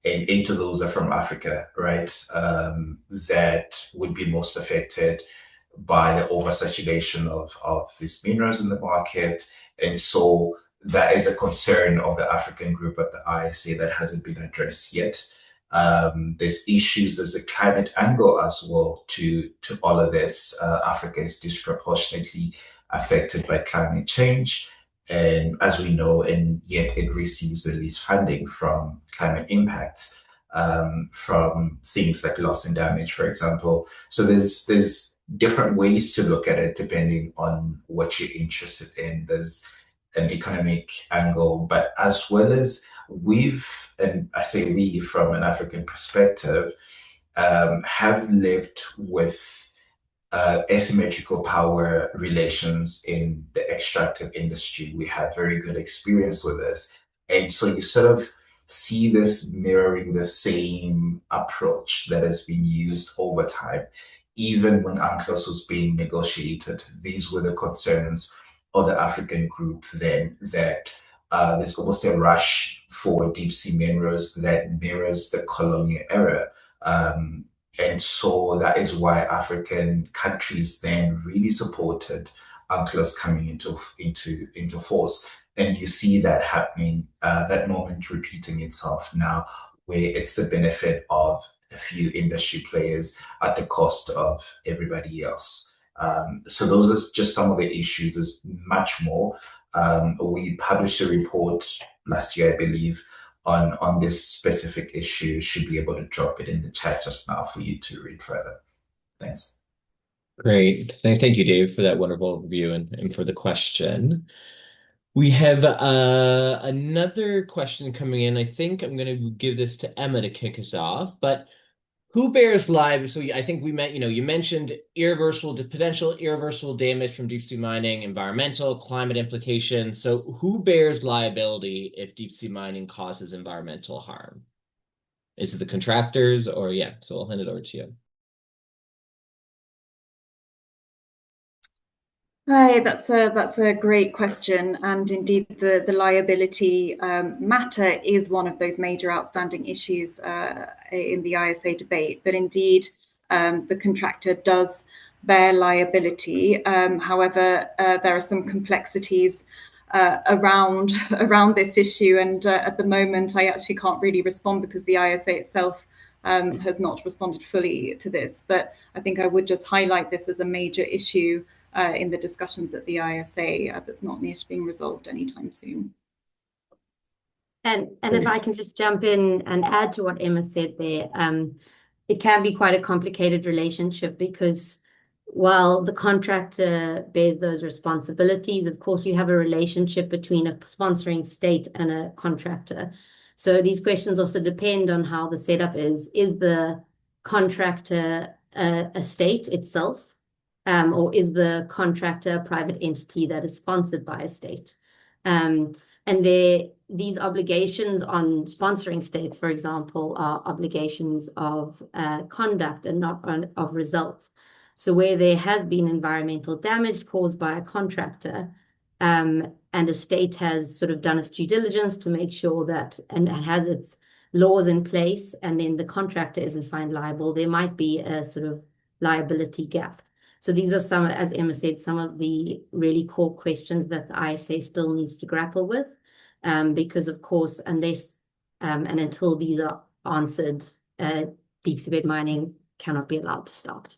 And 8 of those are from Africa, right? That would be most affected by the oversaturation of these minerals in the market. And so that is a concern of the African group at the ISA that hasn't been addressed yet. There's issues, there's a climate angle as well to all of this. Africa is disproportionately affected by climate change. And as we know, and yet it receives the least funding from climate impacts, from things like loss and damage, for example. So there's different ways to look at it depending on what you're interested in. There's an economic angle, but as well as and I say we from an African perspective, have lived with asymmetrical power relations in the extractive industry. We have very good experience with this. And so you sort of see this mirroring the same approach that has been used over time. Even when UNCLOS was being negotiated, these were the concerns of the African group then, that there's almost a rush for deep sea minerals that mirrors the colonial era. And so that is why African countries then really supported UNCLOS coming into force. And you see that happening, that moment repeating itself now, where it's the benefit of a few industry players at the cost of everybody else. So those are just some of the issues. There's much more. We published a report last year, I believe, on this specific issue. Should be able to drop it in the chat just now for you to read further. Thanks. Great. Thank you, Dave, for that wonderful overview and for the question. We have another question coming in. I think I'm going to give this to Emma to kick us off, but who bears liability? So I think you mentioned potential irreversible damage from deep sea mining, environmental, climate implications. So who bears liability if deep sea mining causes environmental harm? Is it the contractors or yeah? So I'll hand it over to you. Hi, that's a great question, and indeed the liability matter is one of those major outstanding issues in the ISA debate. But indeed, the contractor does bear liability. However, there are some complexities around this issue. And at the moment, I actually can't really respond because the ISA itself has not responded fully to this. But I think I would just highlight this as a major issue in the discussions at the ISA that's not near to being resolved anytime soon. And if I can just jump in and add to what Emma said there, it can be quite a complicated relationship because while the contractor bears those responsibilities, of course, you have a relationship between a sponsoring state and a contractor. So these questions also depend on how the setup is. Is the contractor a state itself, or is the contractor a private entity that is sponsored by a state? And these obligations on sponsoring states, for example, are obligations of conduct and not of results. So where there has been environmental damage caused by a contractor, and a state has sort of done its due diligence to make sure that and has its laws in place, and then the contractor isn't found liable, there might be a sort of liability gap. So these are some, as Emma said, some of the really core questions that the ISA still needs to grapple with, because of course, unless and until these are answered, deep seabed mining cannot be allowed to start.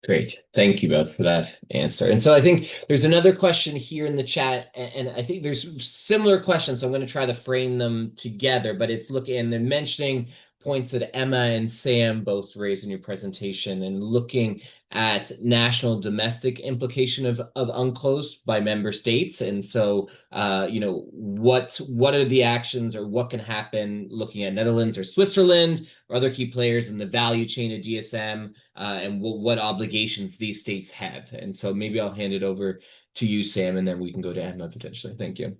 Great. Thank you both for that answer. And so I think there's another question here in the chat, and I think there's similar questions, so I'm going to try to frame them together, but it's looking and they're mentioning points that Emma and Sam both raised in your presentation and looking at national domestic implication of UNCLOS by member states. And so, what are the actions or what can happen looking at Netherlands or Switzerland or other key players in the value chain of DSM, and what obligations these states have. And so maybe I'll hand it over to you, Sam, and then we can go to Emma potentially. Thank you.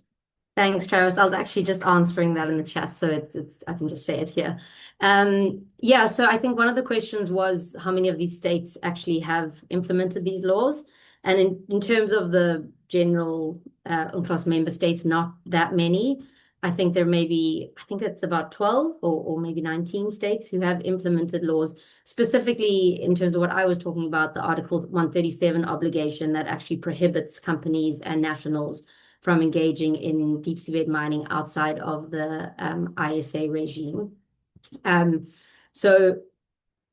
Thanks, Travis. I was actually just answering that in the chat, so it's I can just say it here. Yeah, so I think one of the questions was how many of these states actually have implemented these laws, and in terms of the general UNCLOS member states, not that many. I think there may be, I think it's about 12 or maybe 19 states who have implemented laws, specifically in terms of what I was talking about, the Article 137 obligation that actually prohibits companies and nationals from engaging in deep seabed mining outside of the ISA regime. So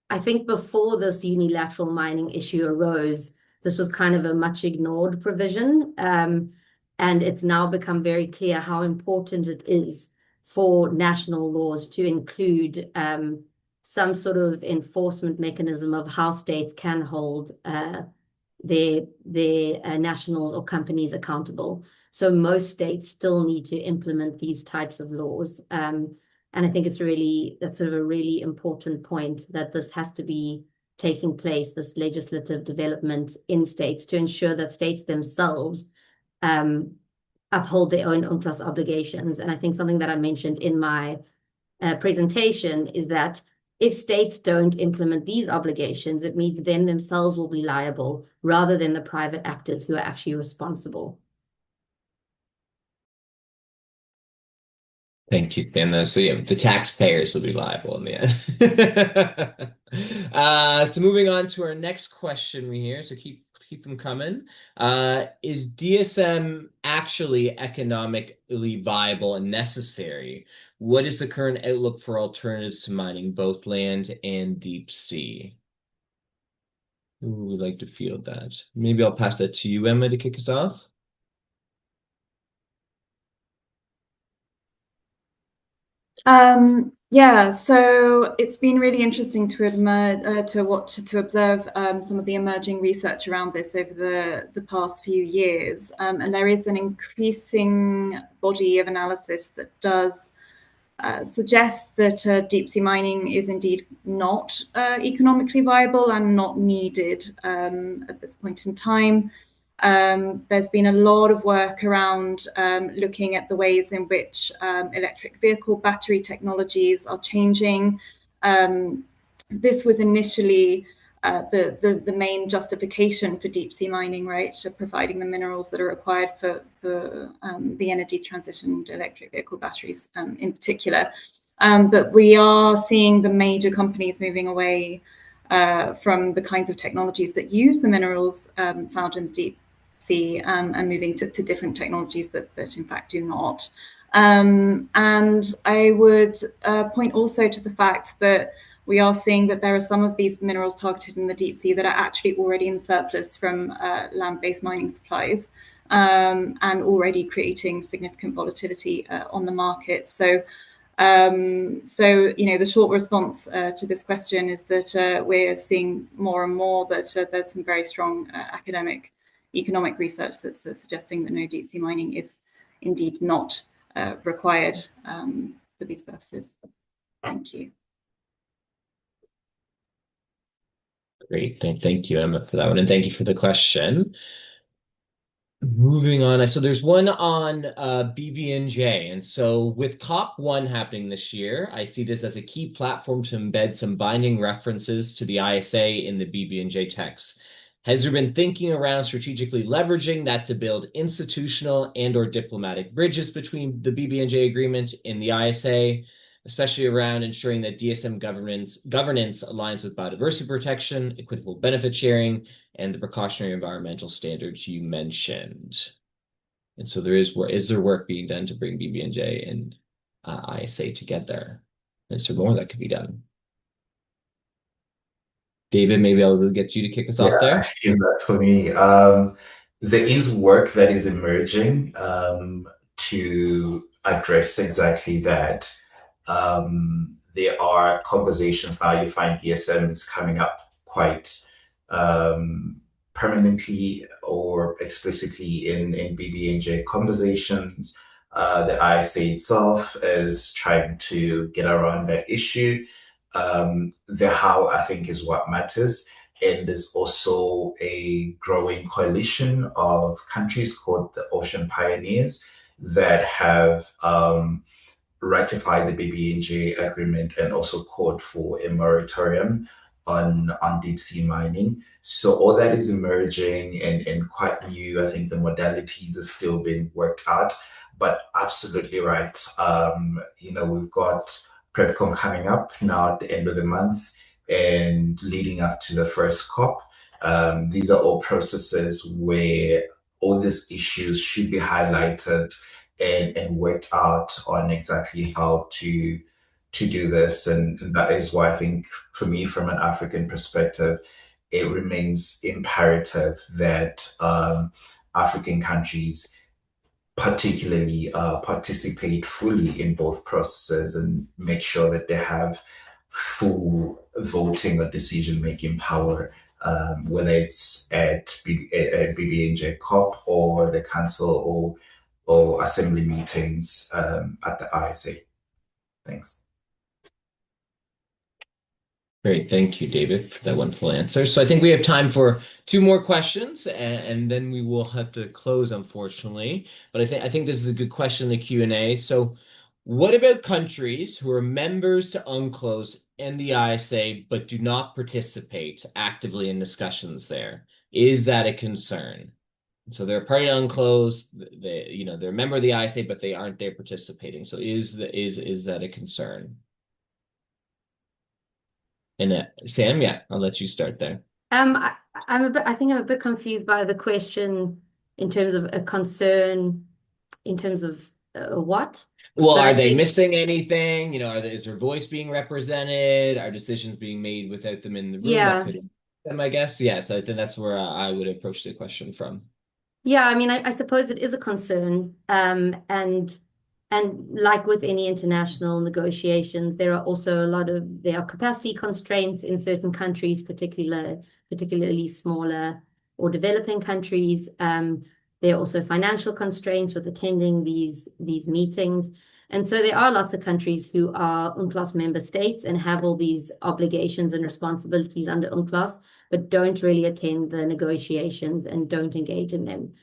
I think before this unilateral mining issue arose, this was kind of a much ignored provision. And it's now become very clear how important it is for national laws to include some sort of enforcement mechanism of how states can hold their nationals or companies accountable. So most states still need to implement these types of laws. And I think that's sort of a really important point, that this has to be taking place, this legislative development in states, to ensure that states themselves uphold their own UNCLOS obligations. And I think something that I mentioned in my presentation is that if states don't implement these obligations, it means them themselves will be liable rather than the private actors who are actually responsible. Thank you, Sam. So yeah, the taxpayers will be liable in the end. So moving on to our next question here. So keep them coming. Is DSM actually economically viable and necessary? What is the current outlook for alternatives to mining, both land and deep sea? Who would like to field that? Maybe I'll pass that to you, Emma, to kick us off. Yeah, so it's been really interesting to observe some of the emerging research around this over the past few years, and there is an increasing body of analysis that does suggest that deep sea mining is indeed not economically viable and not needed at this point in time. There's been a lot of work around looking at the ways in which electric vehicle battery technologies are changing. This was initially the main justification for deep sea mining, right? So providing the minerals that are required for the energy transition, electric vehicle batteries in particular. But we are seeing the major companies moving away from the kinds of technologies that use the minerals found in the deep sea and moving to different technologies that in fact do not. And I would point also to the fact that we are seeing that there are some of these minerals targeted in the deep sea that are actually already in surplus from land-based mining supplies, and already creating significant volatility on the market. So the short response to this question is that we're seeing more and more that there's some very strong academic economic research that's suggesting that no deep sea mining is indeed not required for these purposes. Thank you. Great. Thank you, Emma, for that one. And thank you for the question. Moving on. So there's one on BB&J. And so with COP1 happening this year, I see this as a key platform to embed some binding references to the ISA in the BB&J text. Has there been thinking around strategically leveraging that to build institutional and/or diplomatic bridges between the BB&J agreement and the ISA, especially around ensuring that DSM governance aligns with biodiversity protection, equitable benefit sharing, and the precautionary environmental standards you mentioned? And so is there work being done to bring BB&J and ISA together? Is there more that could be done? David, maybe I'll get you to kick us off there. I assume that's for me. There is work that is emerging to address exactly that. There are conversations now. You find DSM is coming up quite permanently or explicitly in BB&J conversations. The ISA itself is trying to get around that issue. The how, I think, is what matters. And there's also a growing coalition of countries called the Ocean Pioneers that have ratified the BB&J agreement and also called for a moratorium on deep sea mining. So all that is emerging and quite new. I think the modalities are still being worked out, but absolutely right. We've got PrepCon coming up now at the end of the month and leading up to the first COP. These are all processes where all these issues should be highlighted and worked out on exactly how to do this. And that is why I think, for me, from an African perspective, it remains imperative that African countries particularly participate fully in both processes and make sure that they have full voting or decision-making power, whether it's at BB&J COP or the council or assembly meetings at the ISA. Thanks. Great. Thank you, David, for that wonderful answer. So I think we have time for two more questions, and then we will have to close, unfortunately. But I think this is a good question in the Q&A. So what about countries who are members to UNCLOS and the ISA but do not participate actively in discussions there? Is that a concern? So they're a party to UNCLOS, they're a member of the ISA, but they aren't there participating. So is that a concern? And Sam, yeah, I'll let you start there. I think I'm a bit confused by the question in terms of a concern, in terms of what? Well, are they missing anything? Is their voice being represented? Are decisions being made without them in the room? Yeah. That could them, I guess. Yeah, so I think that's where I would approach the question from. Yeah, I mean, I suppose it is a concern. And like with any international negotiations, there are capacity constraints in certain countries, particularly smaller or developing countries. There are also financial constraints with attending these meetings. And so there are lots of countries who are UNCLOS member states and have all these obligations and responsibilities under UNCLOS, but don't really attend the negotiations and don't engage in them.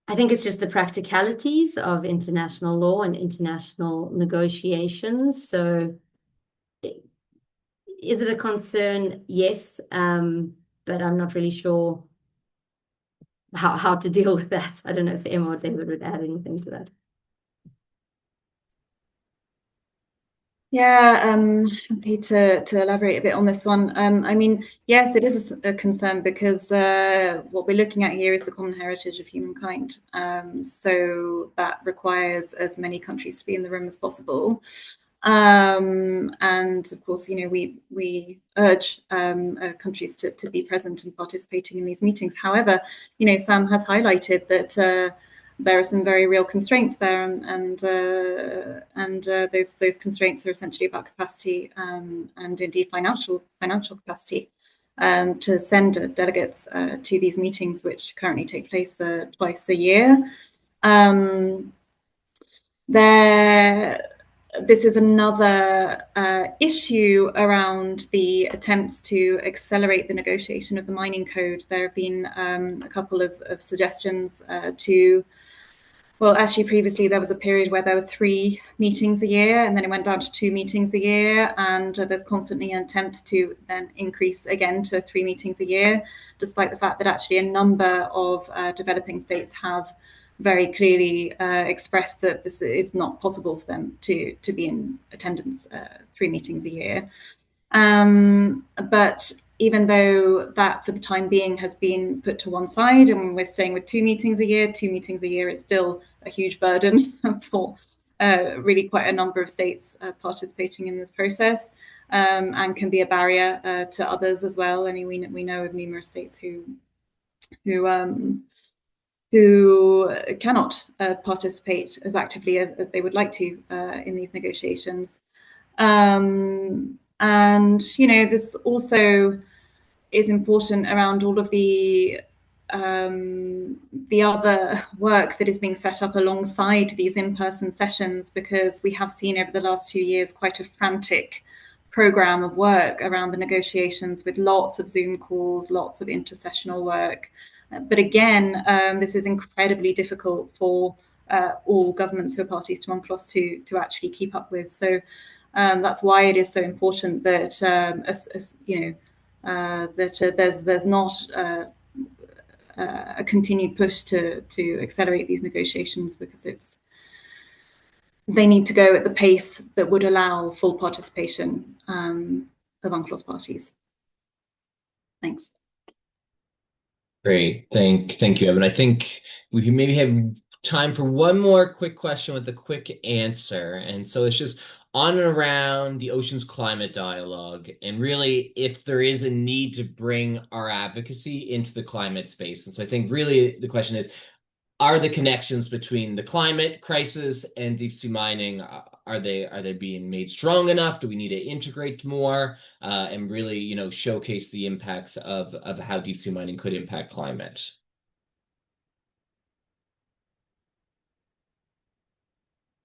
I think it's just the practicalities of international law and international negotiations. So is it a concern? Yes, but I'm not really sure how to deal with that. I don't know if Emma or David would add anything to that. Yeah, happy to elaborate a bit on this one. I mean, yes, it is a concern because what we're looking at here is the common heritage of humankind. So that requires as many countries to be in the room as possible. And of course, we urge countries to be present and participating in these meetings. However, Sam has highlighted that there are some very real constraints there, and those constraints are essentially about capacity and indeed financial capacity to send delegates to these meetings, which currently take place twice a year. This is another issue around the attempts to accelerate the negotiation of the mining code. There have been a couple of suggestions well, actually, previously there was a period where there were 3 meetings a year, and then it went down to 2 meetings a year. And there's constantly an attempt to then increase again to 3 meetings a year, despite the fact that actually a number of developing states have very clearly expressed that this is not possible for them to be in attendance 3 meetings a year. But even though that for the time being has been put to one side and we're staying with 2 meetings a year, 2 meetings a year is still a huge burden for really quite a number of states participating in this process, and can be a barrier to others as well. I mean, we know of numerous states who cannot participate as actively as they would like to in these negotiations. And this also is important around all of the other work that is being set up alongside these in-person sessions, because we have seen over the last 2 years quite a frantic program of work around the negotiations, with lots of Zoom calls, lots of intersessional work. But again, this is incredibly difficult for all governments who are parties to UNCLOS to actually keep up with. So that's why it is so important that there's not a continued push to accelerate these negotiations, because they need to go at the pace that would allow full participation of UNCLOS parties. Thanks. Great. Thank you, Evan. I think we can maybe have time for one more quick question with a quick answer. And so it's just on and around the ocean's climate dialogue, and really if there is a need to bring our advocacy into the climate space. And so I think really the question is, are the connections between the climate crisis and deep sea mining, are they being made strong enough? Do we need to integrate more and really, showcase the impacts of how deep sea mining could impact climate?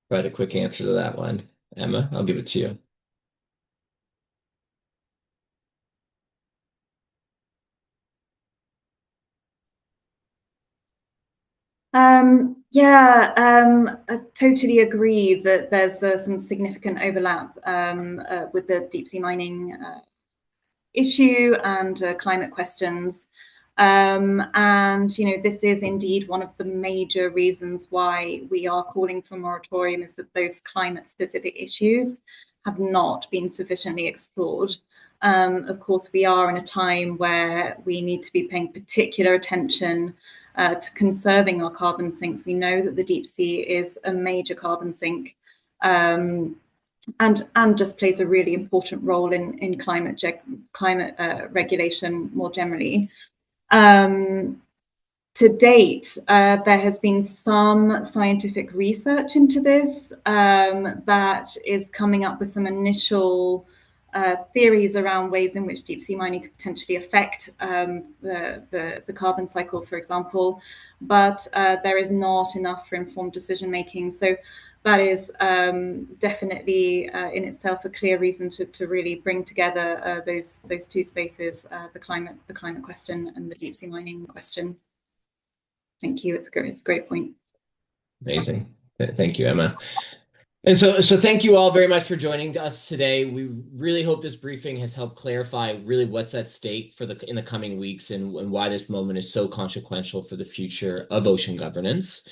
Provide a quick answer to that one. Emma, I'll give it to you. I totally agree that there's some significant overlap with the deep sea mining issue and climate questions. And this is indeed one of the major reasons why we are calling for moratorium, is that those climate specific issues have not been sufficiently explored. Of course, we are in a time where we need to be paying particular attention to conserving our carbon sinks. We know that the deep sea is a major carbon sink, and just plays a really important role in climate regulation more generally. To date, there has been some scientific research into this that is coming up with some initial theories around ways in which deep sea mining could potentially affect the carbon cycle, for example, but there is not enough for informed decision making. So that is definitely in itself a clear reason to really bring together those two spaces, the climate question and the deep sea mining question. Thank you. It's a great point. Amazing. Thank you, Emma. And so thank you all very much for joining us today. We really hope this briefing has helped clarify really what's at stake in the coming weeks, and why this moment is so consequential for the future of ocean governance.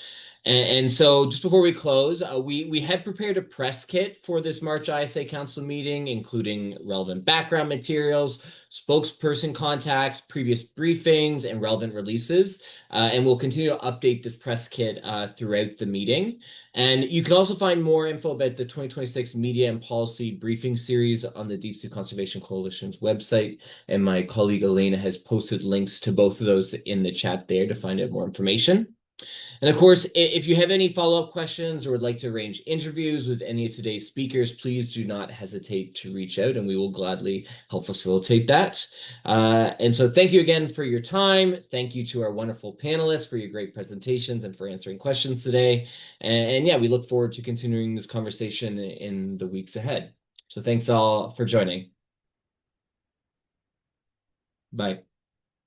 And so just before we close, we had prepared a press kit for this March ISA Council meeting, including relevant background materials, spokesperson contacts, previous briefings, and relevant releases. And we'll continue to update this press kit throughout the meeting. And you can also find more info about the 2026 Media and Policy Briefing Series on the Deep Sea Conservation Coalition's website. And my colleague Elena has posted links to both of those in the chat there to find out more information. And of course, if you have any follow-up questions or would like to arrange interviews with any of today's speakers, please do not hesitate to reach out and we will gladly help facilitate that. And so thank you again for your time. Thank you to our wonderful panelists for your great presentations and for answering questions today. And yeah, we look forward to continuing this conversation in the weeks ahead. So thanks all for joining. Bye.